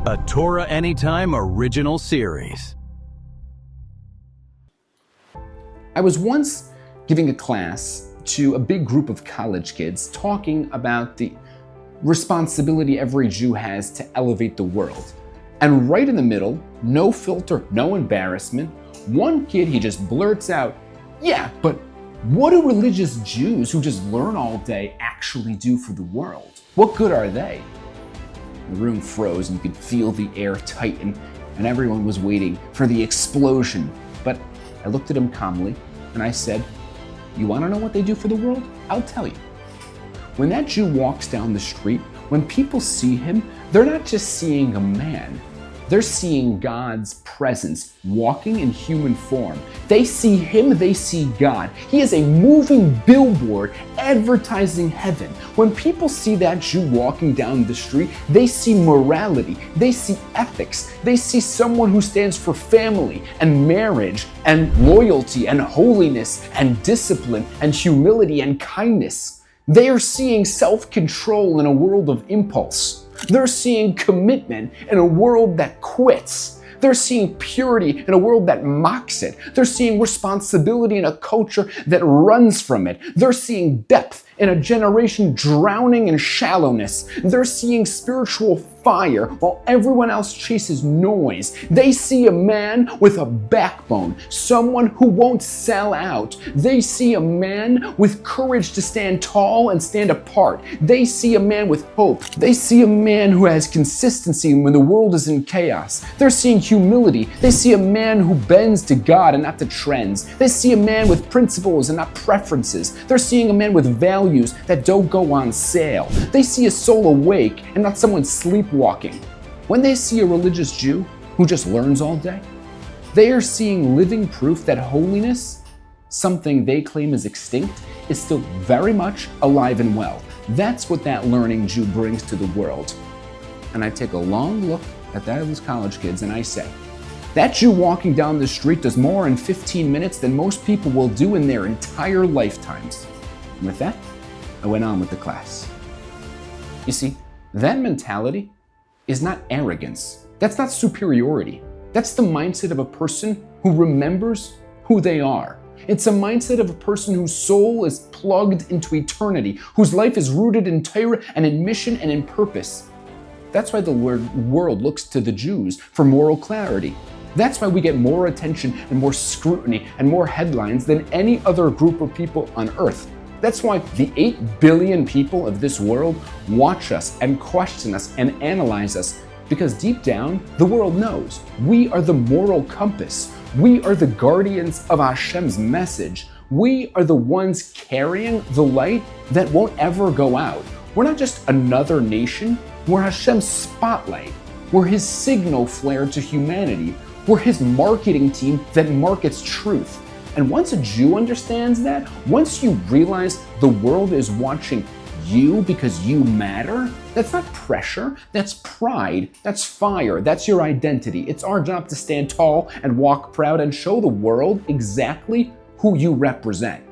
a Torah Anytime original series. I was once giving a class to a big group of college kids talking about the responsibility every Jew has to elevate the world. And right in the middle, no filter, no embarrassment, one kid, he just blurts out, "Yeah, but what do religious Jews who just learn all day actually do for the world? What good are they?" The room froze and you could feel the air tighten, and everyone was waiting for the explosion. But I looked at him calmly and I said, "You want to know what they do for the world? I'll tell you. When that Jew walks down the street, when people see him, they're not just seeing a man. They're seeing God's presence walking in human form. They see him, they see God. He is a moving billboard advertising heaven. When people see that Jew walking down the street, they see morality, they see ethics, they see someone who stands for family and marriage and loyalty and holiness and discipline and humility and kindness. They are seeing self-control in a world of impulse. They're seeing commitment in a world that quits. They're seeing purity in a world that mocks it. They're seeing responsibility in a culture that runs from it. They're seeing depth in a generation drowning in shallowness. They're seeing spiritual fire while everyone else chases noise. They see a man with a backbone, someone who won't sell out. They see a man with courage to stand tall and stand apart. They see a man with hope. They see a man who has consistency when the world is in chaos. They're seeing humility. They see a man who bends to God and not to trends. They see a man with principles and not preferences. They're seeing a man with values that don't go on sale. They see a soul awake and not someone sleepwalking. When they see a religious Jew who just learns all day, they are seeing living proof that holiness, something they claim is extinct, is still very much alive and well. That's what that learning Jew brings to the world. And I take a long look at those college kids and I say, that Jew walking down the street does more in 15 minutes than most people will do in their entire lifetimes. And with that, I went on with the class. You see, that mentality is not arrogance. That's not superiority. That's the mindset of a person who remembers who they are. It's a mindset of a person whose soul is plugged into eternity, whose life is rooted in Torah and in mission and in purpose. That's why the world looks to the Jews for moral clarity. That's why we get more attention and more scrutiny and more headlines than any other group of people on earth. That's why the 8 billion people of this world watch us and question us and analyze us, because deep down, the world knows we are the moral compass. We are the guardians of Hashem's message. We are the ones carrying the light that won't ever go out. We're not just another nation. We're Hashem's spotlight. We're his signal flare to humanity. We're his marketing team that markets truth. And once a Jew understands that, once you realize the world is watching you because you matter, that's not pressure, that's pride, that's fire, that's your identity. It's our job to stand tall and walk proud and show the world exactly who you represent.